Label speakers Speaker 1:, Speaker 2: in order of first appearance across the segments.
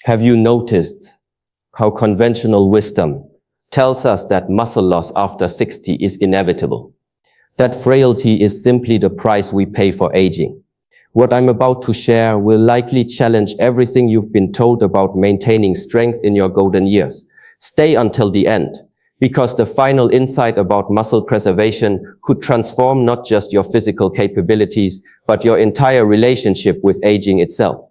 Speaker 1: Have you noticed how conventional wisdom tells us that muscle loss after 60 is inevitable? That frailty is simply the price we pay for aging. What I'm about to share will likely challenge everything you've been told about maintaining strength in your golden years. Stay until the end, because the final insight about muscle preservation could transform not just your physical capabilities, but your entire relationship with aging itself.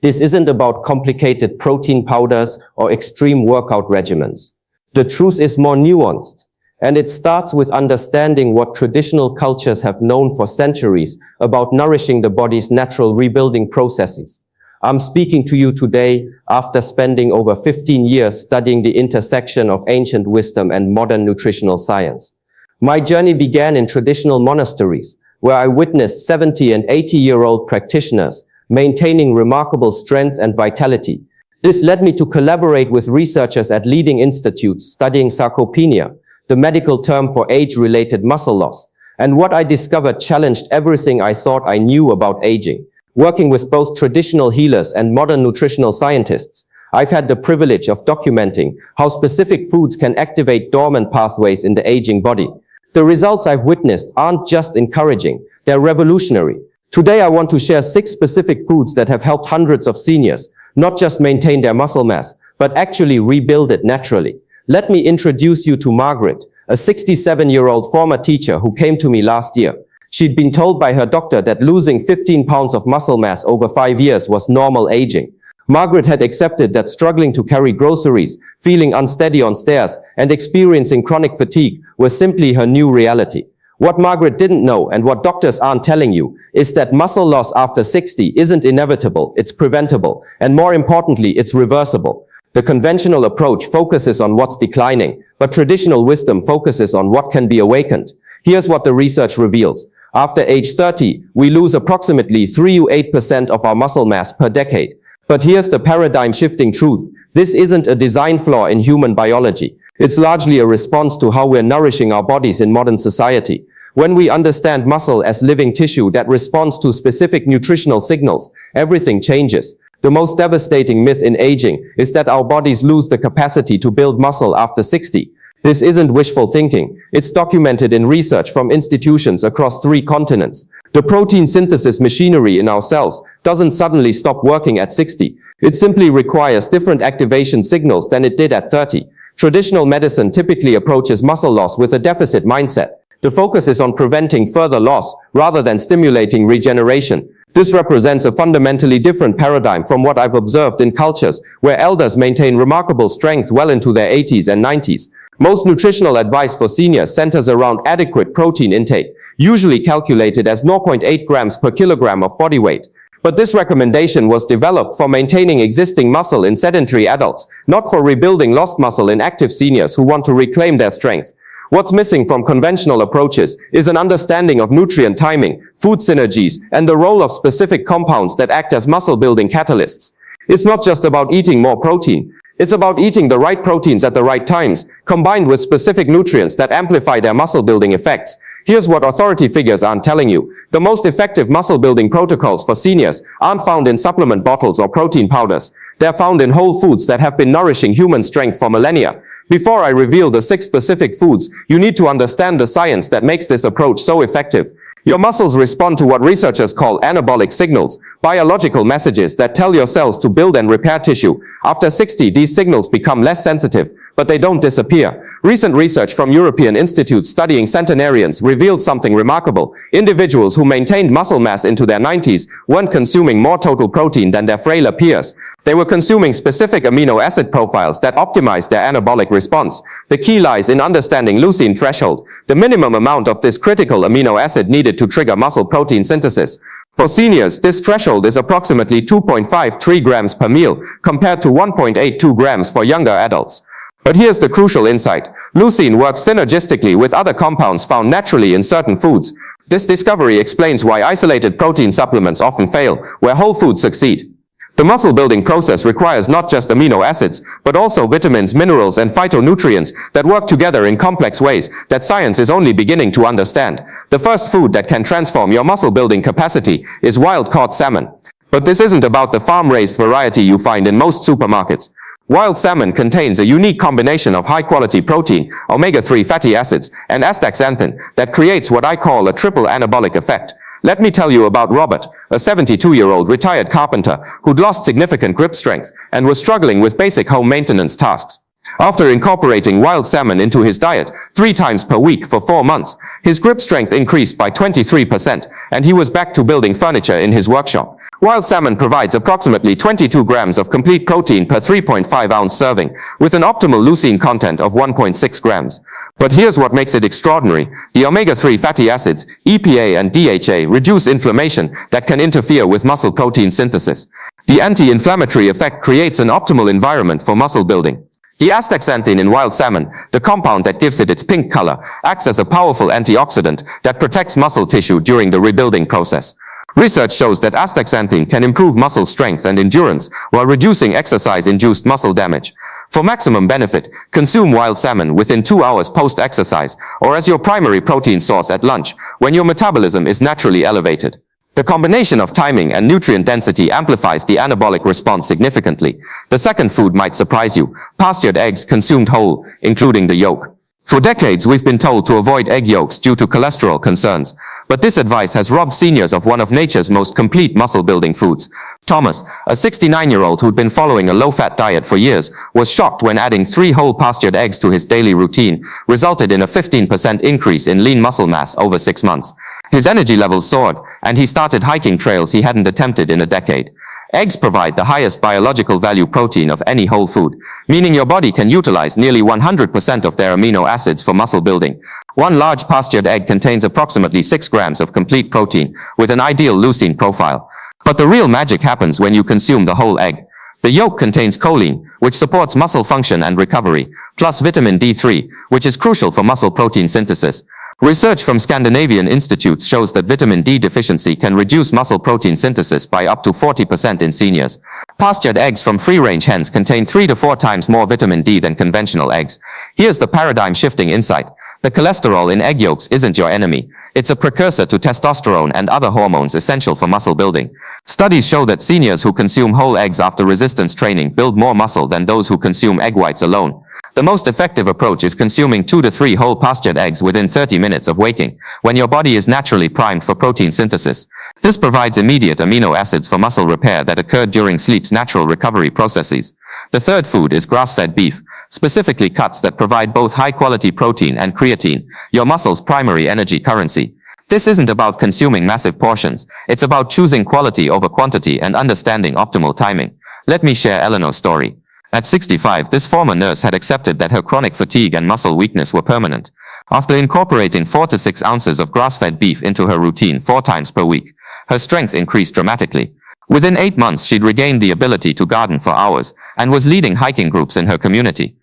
Speaker 1: This isn't about complicated protein powders or extreme workout regimens. The truth is more nuanced, and it starts with understanding what traditional cultures have known for centuries about nourishing the body's natural rebuilding processes. I'm speaking to you today after spending over 15 years studying the intersection of ancient wisdom and modern nutritional science. My journey began in traditional monasteries, where I witnessed 70 and 80-year-old practitioners maintaining remarkable strength and vitality. This led me to collaborate with researchers at leading institutes studying sarcopenia, the medical term for age-related muscle loss. And what I discovered challenged everything I thought I knew about aging. Working with both traditional healers and modern nutritional scientists, I've had the privilege of documenting how specific foods can activate dormant pathways in the aging body. The results I've witnessed aren't just encouraging, they're revolutionary. Today I want to share 6 specific foods that have helped hundreds of seniors not just maintain their muscle mass, but actually rebuild it naturally. Let me introduce you to Margaret, a 67-year-old former teacher who came to me last year. She'd been told by her doctor that losing 15 pounds of muscle mass over 5 years was normal aging. Margaret had accepted that struggling to carry groceries, feeling unsteady on stairs, and experiencing chronic fatigue was simply her new reality. What Margaret didn't know, and what doctors aren't telling you, is that muscle loss after 60 isn't inevitable, it's preventable, and more importantly, it's reversible. The conventional approach focuses on what's declining, but traditional wisdom focuses on what can be awakened. Here's what the research reveals. After age 30, we lose approximately 3 to 8% of our muscle mass per decade. But here's the paradigm-shifting truth. This isn't a design flaw in human biology. It's largely a response to how we're nourishing our bodies in modern society. When we understand muscle as living tissue that responds to specific nutritional signals, everything changes. The most devastating myth in aging is that our bodies lose the capacity to build muscle after 60. This isn't wishful thinking. It's documented in research from institutions across 3 continents. The protein synthesis machinery in our cells doesn't suddenly stop working at 60. It simply requires different activation signals than it did at 30. Traditional medicine typically approaches muscle loss with a deficit mindset. The focus is on preventing further loss rather than stimulating regeneration. This represents a fundamentally different paradigm from what I've observed in cultures where elders maintain remarkable strength well into their 80s and 90s. Most nutritional advice for seniors centers around adequate protein intake, usually calculated as 0.8 grams per kilogram of body weight. But this recommendation was developed for maintaining existing muscle in sedentary adults, not for rebuilding lost muscle in active seniors who want to reclaim their strength. What's missing from conventional approaches is an understanding of nutrient timing, food synergies, and the role of specific compounds that act as muscle-building catalysts. It's not just about eating more protein. It's about eating the right proteins at the right times, combined with specific nutrients that amplify their muscle-building effects. Here's what authority figures aren't telling you. The most effective muscle-building protocols for seniors aren't found in supplement bottles or protein powders. They're found in whole foods that have been nourishing human strength for millennia. Before I reveal the 6 specific foods, you need to understand the science that makes this approach so effective. Your muscles respond to what researchers call anabolic signals, biological messages that tell your cells to build and repair tissue. After 60, these signals become less sensitive, but they don't disappear. Recent research from European institutes studying centenarians revealed something remarkable. Individuals who maintained muscle mass into their 90s weren't consuming more total protein than their frailer peers. They were consuming specific amino acid profiles that optimized their anabolic response. The key lies in understanding leucine threshold, the minimum amount of this critical amino acid needed to trigger muscle protein synthesis. For seniors, this threshold is approximately 2.53 grams per meal, compared to 1.82 grams for younger adults. But here's the crucial insight. Leucine works synergistically with other compounds found naturally in certain foods. This discovery explains why isolated protein supplements often fail, where whole foods succeed. The muscle-building process requires not just amino acids, but also vitamins, minerals, and phytonutrients that work together in complex ways that science is only beginning to understand. The first food that can transform your muscle-building capacity is wild-caught salmon.
Speaker 2: But this isn't about the farm-raised variety you find in most supermarkets. Wild salmon contains a unique combination of high-quality protein, omega-3 fatty acids, and astaxanthin that creates what I call a triple anabolic effect. Let me tell you about Robert, a 72-year-old retired carpenter who'd lost significant grip strength and was struggling with basic home maintenance tasks. After incorporating wild salmon into his diet 3 times per week for 4 months, his grip strength increased by 23%, and he was back to building furniture in his workshop. Wild salmon provides approximately 22 grams of complete protein per 3.5-ounce serving, with an optimal leucine content of 1.6 grams. But here's what makes it extraordinary. The omega-3 fatty acids, EPA and DHA, reduce inflammation that can interfere with muscle protein synthesis. The anti-inflammatory effect creates an optimal environment for muscle building. The astaxanthin in wild salmon, the compound that gives it its pink color, acts as a powerful antioxidant that protects muscle tissue during the rebuilding process. Research shows that astaxanthin can improve muscle strength and endurance while reducing exercise-induced muscle damage. For maximum benefit, consume wild salmon within 2 hours post-exercise or as your primary protein source at lunch when your metabolism is naturally elevated. The combination of timing and nutrient density amplifies the anabolic response significantly. The second food might surprise you: pastured eggs consumed whole, including the yolk. For decades, we've been told to avoid egg yolks due to cholesterol concerns, but this advice has robbed seniors of one of nature's most complete muscle-building foods. Thomas, a 69-year-old who'd been following a low-fat diet for years, was shocked when adding 3 whole pastured eggs to his daily routine resulted in a 15% increase in lean muscle mass over 6 months. His energy levels soared, and he started hiking trails he hadn't attempted in a decade. Eggs provide the highest biological value protein of any whole food, meaning your body can utilize nearly 100% of their amino acids for muscle building. One large pastured egg contains approximately 6 grams of complete protein, with an ideal leucine profile. But the real magic happens when you consume the whole egg. The yolk contains choline, which supports muscle function and recovery, plus vitamin D3, which is crucial for muscle protein synthesis. Research from Scandinavian institutes shows that vitamin D deficiency can reduce muscle protein synthesis by up to 40% in seniors. Pastured eggs from free-range hens contain 3 to 4 times more vitamin D than conventional eggs. Here's the paradigm-shifting insight. The cholesterol in egg yolks isn't your enemy. It's a precursor to testosterone and other hormones essential for muscle building. Studies show that seniors who consume whole eggs after resistance training build more muscle than those who consume egg whites alone. The most effective approach is consuming 2 to 3 whole pastured eggs within 30 minutes of waking, when your body is naturally primed for protein synthesis. This provides immediate amino acids for muscle repair that occurred during sleep's natural recovery processes. The third food is grass-fed beef, specifically cuts that provide both high-quality protein and creatine, your muscle's primary energy currency. This isn't about consuming massive portions. It's about choosing quality over quantity and understanding optimal timing. Let me share Eleanor's story. At 65, this former nurse had accepted that her chronic fatigue and muscle weakness were permanent. After incorporating 4 to 6 ounces of grass-fed beef into her routine 4 times per week, her strength increased dramatically. Within 8 months, she'd regained the ability to garden for hours and was leading hiking groups in her community.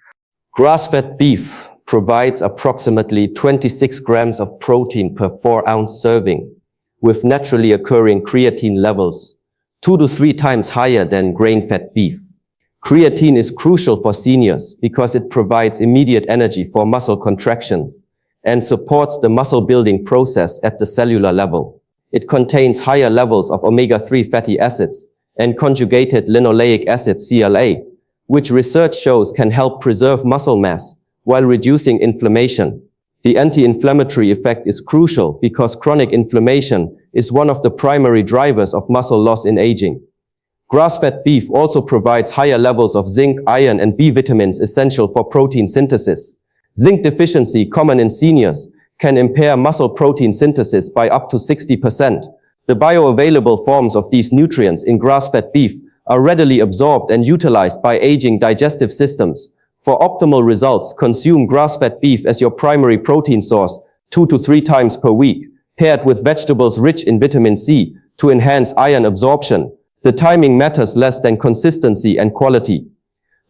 Speaker 1: Grass-fed beef provides approximately 26 grams of protein per 4-ounce serving, with naturally occurring creatine levels 2 to 3 times higher than grain-fed beef. Creatine is crucial for seniors because it provides immediate energy for muscle contractions and supports the muscle building process at the cellular level. It contains higher levels of omega-3 fatty acids and conjugated linoleic acid CLA, which research shows can help preserve muscle mass while reducing inflammation. The anti-inflammatory effect is crucial because chronic inflammation is one of the primary drivers of muscle loss in aging. Grass-fed beef also provides higher levels of zinc, iron, and B vitamins essential for protein synthesis. Zinc deficiency, common in seniors, can impair muscle protein synthesis by up to 60%. The bioavailable forms of these nutrients in grass-fed beef are readily absorbed and utilized by aging digestive systems. For optimal results, consume grass-fed beef as your primary protein source 2 to 3 times per week, paired with vegetables rich in vitamin C to enhance iron absorption. The timing matters less than consistency and quality.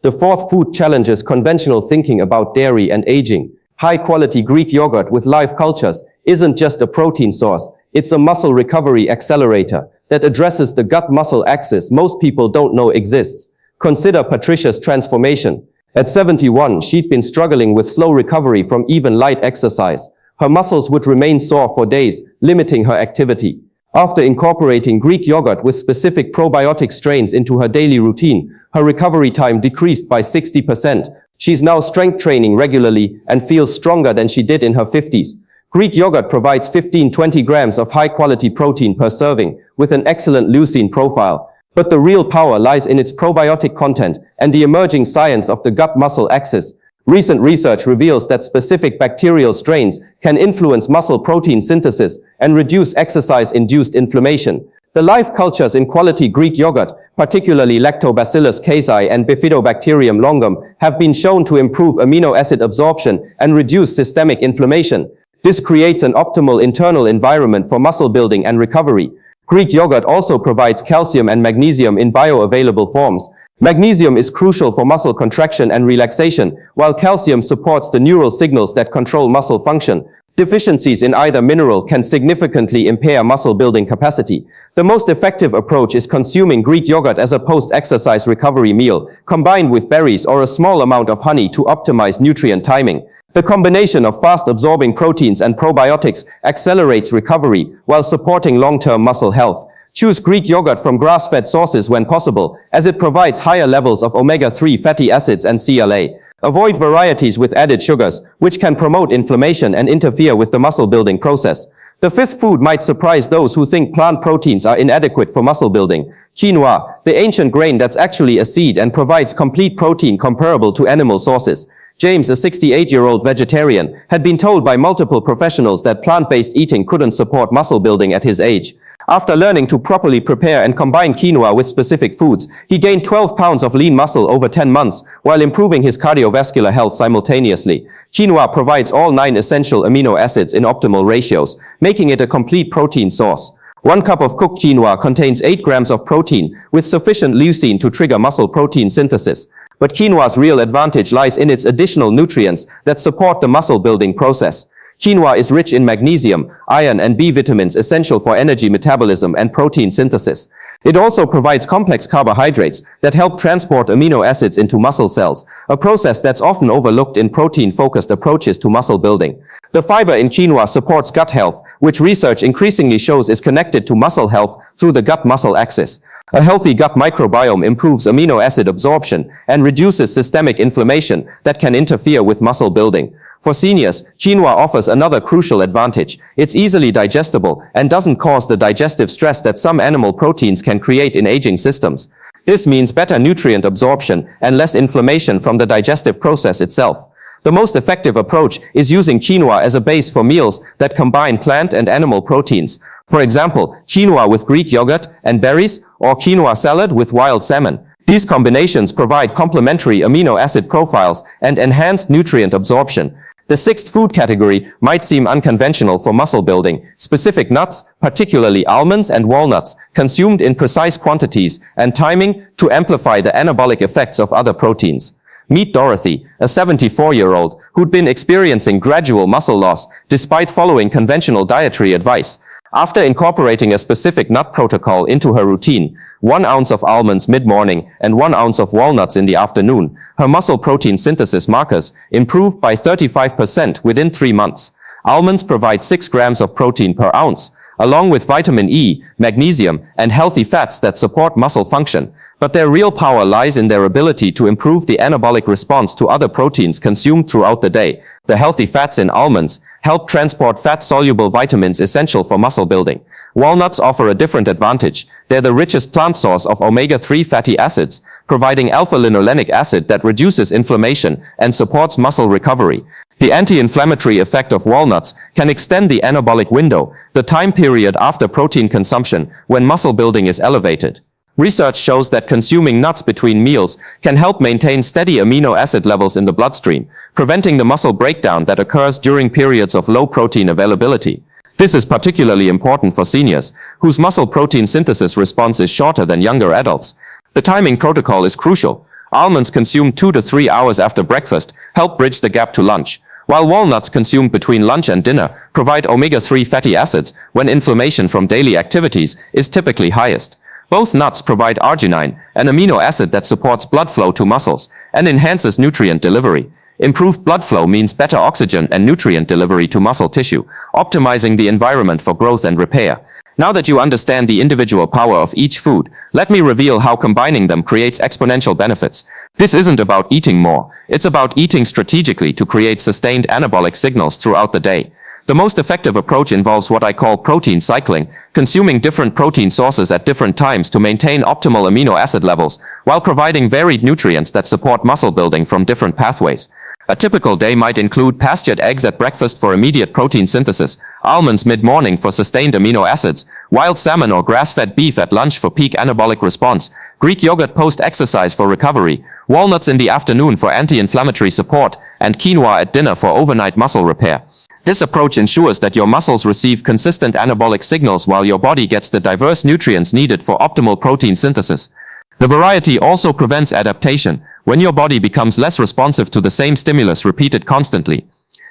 Speaker 1: The fourth food challenges conventional thinking about dairy and aging. High-quality Greek yogurt with live cultures isn't just a protein source, it's a muscle recovery accelerator that addresses the gut-muscle axis most people don't know exists. Consider Patricia's transformation. At 71, she'd been struggling with slow recovery from even light exercise. Her muscles would remain sore for days, limiting her activity. After incorporating Greek yogurt with specific probiotic strains into her daily routine, her recovery time decreased by 60%. She's now strength training regularly and feels stronger than she did in her 50s. Greek yogurt provides 15-20 grams of high-quality protein per serving, with an excellent leucine profile. But the real power lies in its probiotic content and the emerging science of the gut-muscle axis. Recent research reveals that specific bacterial strains can influence muscle protein synthesis and reduce exercise-induced inflammation. The live cultures in quality Greek yogurt, particularly Lactobacillus casei and Bifidobacterium longum, have been shown to improve amino acid absorption and reduce systemic inflammation. This creates an optimal internal environment for muscle building and recovery. Greek yogurt also provides calcium and magnesium in bioavailable forms. Magnesium is crucial for muscle contraction and relaxation, while calcium supports the neural signals that control muscle function. Deficiencies in either mineral can significantly impair muscle building capacity. The most effective approach is consuming Greek yogurt as a post-exercise recovery meal, combined with berries or a small amount of honey to optimize nutrient timing. The combination of fast-absorbing proteins and probiotics accelerates recovery while supporting long-term muscle health. Choose Greek yogurt from grass-fed sources when possible, as it provides higher levels of omega-3 fatty acids and CLA. Avoid varieties with added sugars, which can promote inflammation and interfere with the muscle-building process. The fifth food might surprise those who think plant proteins are inadequate for muscle building. Quinoa, the ancient grain that's actually a seed and provides complete protein comparable to animal sources. James, a 68-year-old vegetarian, had been told by multiple professionals that plant-based eating couldn't support muscle building at his age. After learning to properly prepare and combine quinoa with specific foods, he gained 12 pounds of lean muscle over 10 months, while improving his cardiovascular health simultaneously. Quinoa provides all 9 essential amino acids in optimal ratios, making it a complete protein source. 1 cup of cooked quinoa contains 8 grams of protein, with sufficient leucine to trigger muscle protein synthesis. But quinoa's real advantage lies in its additional nutrients that support the muscle building process. Quinoa is rich in magnesium, iron and B vitamins essential for energy metabolism and protein synthesis. It also provides complex carbohydrates that help transport amino acids into muscle cells, a process that's often overlooked in protein-focused approaches to muscle building. The fiber in quinoa supports gut health, which research increasingly shows is connected to muscle health through the gut-muscle axis. A healthy gut microbiome improves amino acid absorption and reduces systemic inflammation that can interfere with muscle building. For seniors, quinoa offers another crucial advantage. It's easily digestible and doesn't cause the digestive stress that some animal proteins can create in aging systems. This means better nutrient absorption and less inflammation from the digestive process itself. The most effective approach is using quinoa as a base for meals that combine plant and animal proteins. For example, quinoa with Greek yogurt and berries, or quinoa salad with wild salmon. These combinations provide complementary amino acid profiles and enhanced nutrient absorption. The sixth food category might seem unconventional for muscle building. Specific nuts, particularly almonds and walnuts, consumed in precise quantities and timing to amplify the anabolic effects of other proteins. Meet Dorothy, a 74-year-old who'd been experiencing gradual muscle loss despite following conventional dietary advice. After incorporating a specific nut protocol into her routine, 1 ounce of almonds mid-morning and 1 ounce of walnuts in the afternoon, her muscle protein synthesis markers improved by 35% within 3 months. Almonds provide 6 grams of protein per ounce, along with vitamin E, magnesium, and healthy fats that support muscle function. But their real power lies in their ability to improve the anabolic response to other proteins consumed throughout the day. The healthy fats in almonds help transport fat-soluble vitamins essential for muscle building. Walnuts offer a different advantage. They're the richest plant source of omega-3 fatty acids, providing alpha-linolenic acid that reduces inflammation and supports muscle recovery. The anti-inflammatory effect of walnuts can extend the anabolic window, the time period after protein consumption when muscle building is elevated. Research shows that consuming nuts between meals can help maintain steady amino acid levels in the bloodstream, preventing the muscle breakdown that occurs during periods of low protein availability. This is particularly important for seniors, whose muscle protein synthesis response is shorter than younger adults. The timing protocol is crucial. Almonds consumed 2 to 3 hours after breakfast help bridge the gap to lunch, while walnuts consumed between lunch and dinner provide omega-3 fatty acids when inflammation from daily activities is typically highest. Both nuts provide arginine, an amino acid that supports blood flow to muscles and enhances nutrient delivery.
Speaker 2: Improved blood flow means better oxygen and nutrient delivery to muscle tissue, optimizing the environment for growth and repair. Now that you understand the individual power of each food, let me reveal how combining them creates exponential benefits. This isn't about eating more, it's about eating strategically to create sustained anabolic signals throughout the day. The most effective approach involves what I call protein cycling, consuming different protein sources at different times to maintain optimal amino acid levels, while providing varied nutrients that support muscle building from different pathways. A typical day might include pastured eggs at breakfast for immediate protein synthesis, almonds mid-morning for sustained amino acids, wild salmon or grass-fed beef at lunch for peak anabolic response, Greek yogurt post-exercise for recovery, walnuts in the afternoon for anti-inflammatory support, and quinoa at dinner for overnight muscle repair. This approach ensures that your muscles receive consistent anabolic signals while your body gets the diverse nutrients needed for optimal protein synthesis. The variety also prevents adaptation, when your body becomes less responsive to the same stimulus repeated constantly.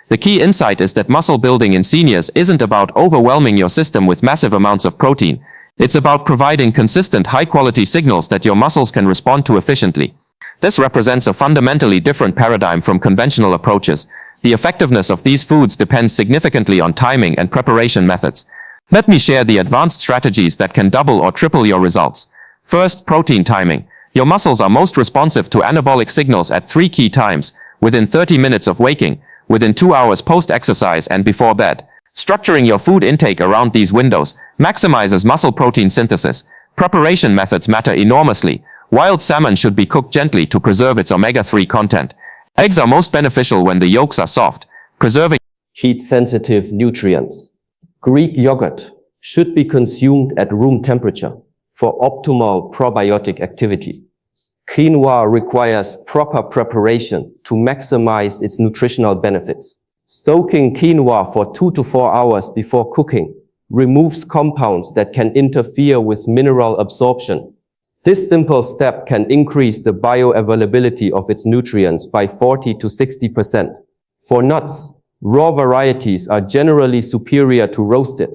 Speaker 2: The key insight is that muscle building in seniors isn't about overwhelming your system with massive amounts of protein. It's about providing consistent, high-quality signals that your muscles can respond to efficiently. This represents a fundamentally different paradigm from conventional approaches. The effectiveness of these foods depends significantly on timing and preparation methods. Let me share the advanced strategies that can double or triple your results. First, protein timing. Your muscles are most responsive to anabolic signals at 3 key times: within 30 minutes of waking, within 2 hours post-exercise, and before bed. Structuring your food intake around these windows maximizes muscle protein synthesis. Preparation methods matter enormously. Wild salmon should be cooked gently to preserve its omega-3 content. Eggs are most beneficial when the yolks are soft, preserving
Speaker 1: Heat-sensitive nutrients. Greek yogurt should be consumed at room temperature for optimal probiotic activity. Quinoa requires proper preparation to maximize its nutritional benefits. Soaking quinoa for 2 to 4 hours before cooking removes compounds that can interfere with mineral absorption. This simple step can increase the bioavailability of its nutrients by 40 to 60%. For nuts, raw varieties are generally superior to roasted,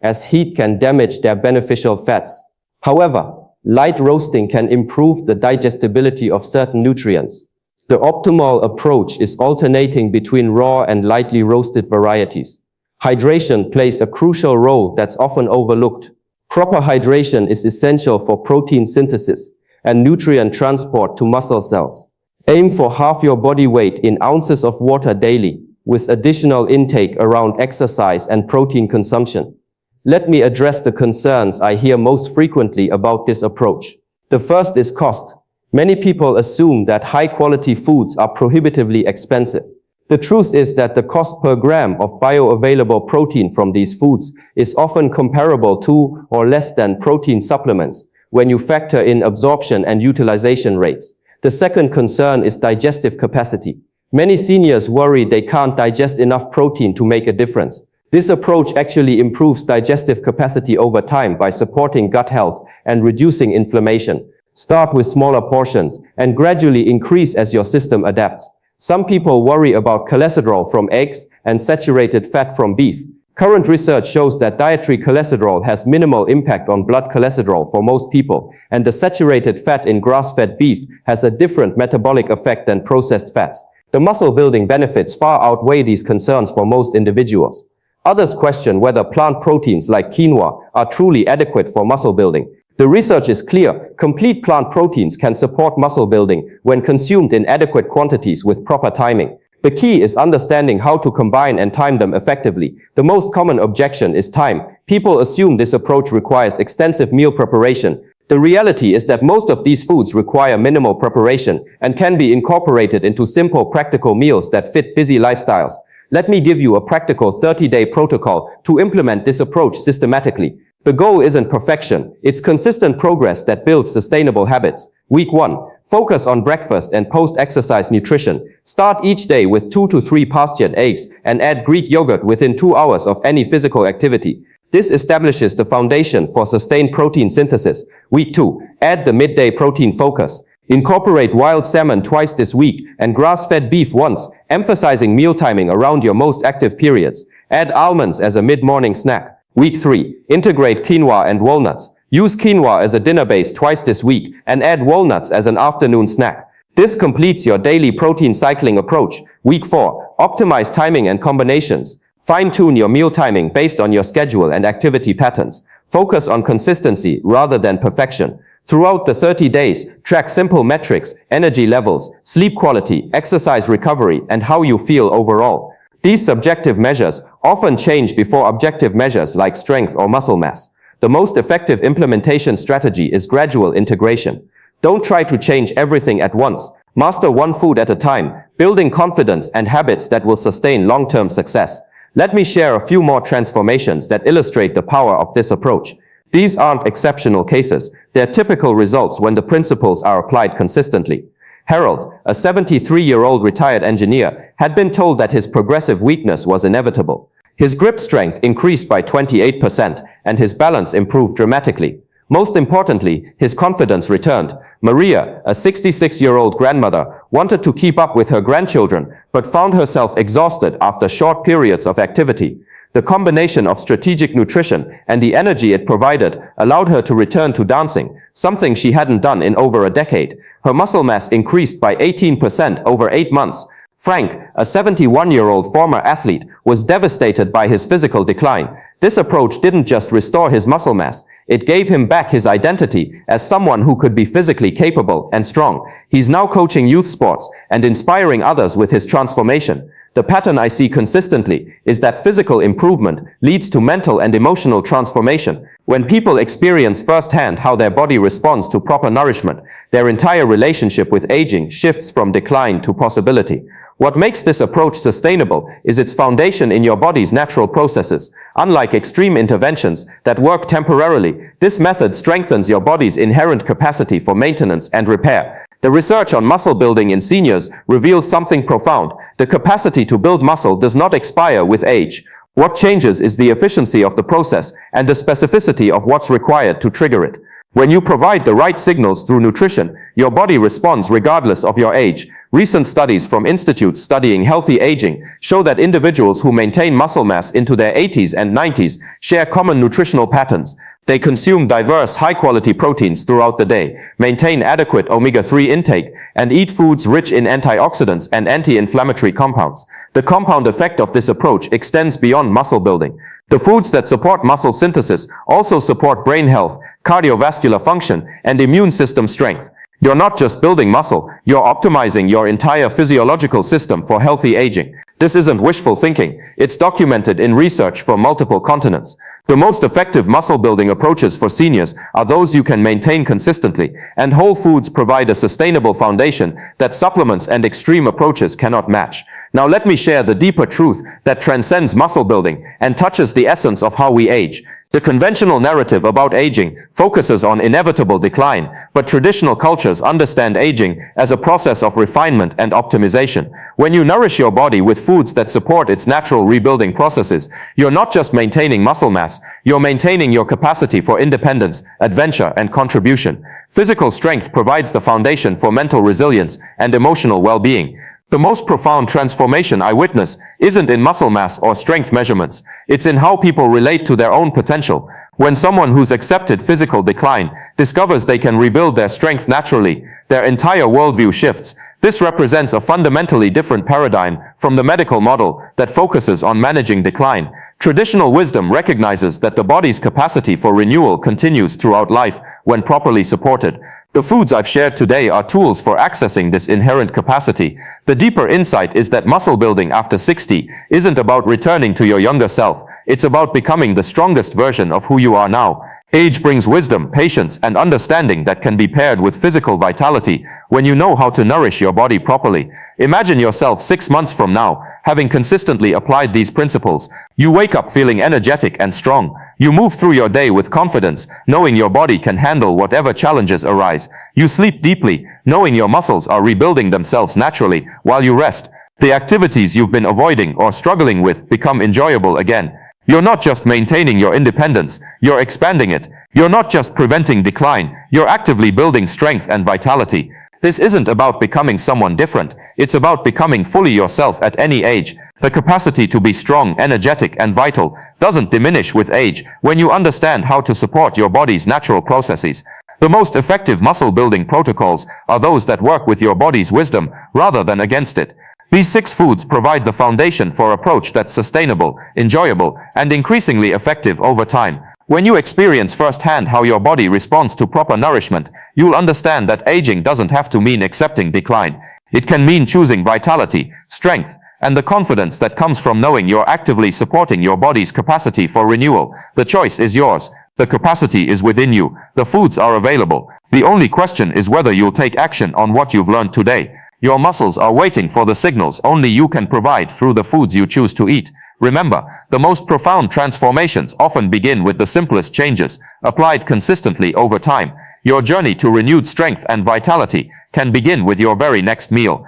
Speaker 1: as heat can damage their beneficial fats. However, light roasting can improve the digestibility of certain nutrients. The optimal approach is alternating between raw and lightly roasted varieties. Hydration plays a crucial role that's often overlooked. Proper hydration is essential for protein synthesis and nutrient transport to muscle cells. Aim for half your body weight in ounces of water daily, with additional intake around exercise and protein consumption. Let me address the concerns I hear most frequently about this approach. The first is cost. Many people assume that high-quality foods are prohibitively expensive. The truth is that the cost per gram of bioavailable protein from these foods is often comparable to or less than protein supplements when you factor in absorption and utilization rates. The second concern is digestive capacity. Many seniors worry they can't digest enough protein to make a difference. This approach actually improves digestive capacity over time by supporting gut health and reducing inflammation. Start with smaller portions and gradually increase as your system adapts. Some people worry about cholesterol from eggs and saturated fat from beef. Current research shows that dietary cholesterol has minimal impact on blood cholesterol for most people, and the saturated fat in grass-fed beef has a different metabolic effect than processed fats. The muscle-building benefits far outweigh these concerns for most individuals. Others question whether plant proteins like quinoa are truly adequate for muscle building. The research is clear. Complete plant proteins can support muscle building when consumed in adequate quantities with proper timing. The key is understanding how to combine and time them effectively. The most common objection is time. People assume this approach requires extensive meal preparation. The reality is that most of these foods require minimal preparation and can be incorporated into simple, practical meals that fit busy lifestyles. Let me give you a practical 30-day protocol to implement this approach systematically. The goal isn't perfection, it's consistent progress that builds sustainable habits. Week 1. Focus on breakfast and post-exercise nutrition. Start each day with 2 to 3 pastured eggs and add Greek yogurt within 2 hours of any physical activity. This establishes the foundation for sustained protein synthesis. Week 2. Add the midday protein focus. Incorporate wild salmon twice this week and grass-fed beef once, emphasizing meal timing around your most active periods. Add almonds as a mid-morning snack. Week 3. Integrate quinoa and walnuts. Use quinoa as a dinner base twice this week and add walnuts as an afternoon snack. This completes your daily protein cycling approach. Week 4. Optimize timing and combinations. Fine-tune your meal timing based on your schedule and activity patterns. Focus on consistency rather than perfection. Throughout the 30 days, track simple metrics, energy levels, sleep quality, exercise recovery, and how you feel overall. These subjective measures often change before objective measures like strength or muscle mass. The most effective implementation strategy is gradual integration. Don't try to change everything at once. Master one food at a time, building confidence and habits that will sustain long-term success. Let me share a few more transformations that illustrate the power of this approach. These aren't exceptional cases. They're typical results when the principles are applied consistently. Harold, a 73-year-old retired engineer, had been told that his progressive weakness was inevitable. His grip strength increased by 28% and his balance improved dramatically. Most importantly, his confidence returned. Maria, a 66-year-old grandmother, wanted to keep up with her grandchildren, but found herself exhausted after short periods of activity. The combination of strategic nutrition and the energy it provided allowed her to return to dancing, something she hadn't done in over a decade. Her muscle mass increased by 18% over 8 months. Frank, a 71-year-old former athlete, was devastated by his physical decline. This approach didn't just restore his muscle mass, it gave him back his identity as someone who could be physically capable and strong. He's now coaching youth sports and inspiring others with his transformation. The pattern I see consistently is that physical improvement leads to mental and emotional transformation. When people experience firsthand how their body responds to proper nourishment, their entire relationship with aging shifts from decline to possibility. What makes this approach sustainable is its foundation in your body's natural processes. Unlike extreme interventions that work temporarily, this method strengthens your body's inherent capacity for maintenance and repair. The research on muscle building in seniors reveals something profound. The capacity to build muscle does not expire with age. What changes is the efficiency of the process and the specificity of what's required to trigger it. When you provide the right signals through nutrition, your body responds regardless of your age. Recent studies from institutes studying healthy aging show that individuals who maintain muscle mass into their 80s and 90s share common nutritional patterns. They consume diverse, high-quality proteins throughout the day, maintain adequate omega-3 intake, and eat foods rich in antioxidants and anti-inflammatory compounds. The compound effect of this approach extends beyond muscle building. The foods that support muscle synthesis also support brain health, cardiovascular function, and immune system strength. You're not just building muscle, you're optimizing your entire physiological system for healthy aging. This isn't wishful thinking. It's documented in research from multiple continents. The most effective muscle-building approaches for seniors are those you can maintain consistently, and whole foods provide a sustainable foundation that supplements and extreme approaches cannot match. Now let me share the deeper truth that transcends muscle building and touches the essence of how we age. The conventional narrative about aging focuses on inevitable decline, but traditional cultures understand aging as a process of refinement and optimization. When you nourish your body with foods that support its natural rebuilding processes, you're not just maintaining muscle mass, you're maintaining your capacity for independence, adventure, and contribution. Physical strength provides the foundation for mental resilience and emotional well-being. The most profound transformation I witness isn't in muscle mass or strength measurements. It's in how people relate to their own potential. When someone who's accepted physical decline discovers they can rebuild their strength naturally, their entire worldview shifts. This represents a fundamentally different paradigm from the medical model that focuses on managing decline. Traditional wisdom recognizes that the body's capacity for renewal continues throughout life when properly supported. The foods I've shared today are tools for accessing this inherent capacity. The deeper insight is that muscle building after 60 isn't about returning to your younger self. It's about becoming the strongest version of who you are now. Age brings wisdom, patience, and understanding that can be paired with physical vitality when you know how to nourish your body properly. Imagine yourself 6 months from now, having consistently applied these principles. You wake up feeling energetic and strong. You move through your day with confidence, knowing your body can handle whatever challenges arise. You sleep deeply, knowing your muscles are rebuilding themselves naturally while you rest. The activities you've been avoiding or struggling with become enjoyable again. You're not just maintaining your independence, you're expanding it. You're not just preventing decline, you're actively building strength and vitality. This isn't about becoming someone different, it's about becoming fully yourself at any age. The capacity to be strong, energetic, and vital doesn't diminish with age when you understand how to support your body's natural processes.
Speaker 2: The most effective muscle-building protocols are those that work with your body's wisdom rather than against it. These 6 foods provide the foundation for an approach that's sustainable, enjoyable, and increasingly effective over time. When you experience firsthand how your body responds to proper nourishment, you'll understand that aging doesn't have to mean accepting decline. It can mean choosing vitality, strength, and the confidence that comes from knowing you're actively supporting your body's capacity for renewal. The choice is yours. The capacity is within you. The foods are available. The only question is whether you'll take action on what you've learned today. Your muscles are waiting for the signals only you can provide through the foods you choose to eat. Remember, the most profound transformations often begin with the simplest changes, applied consistently over time. Your journey to renewed strength and vitality can begin with your very next meal.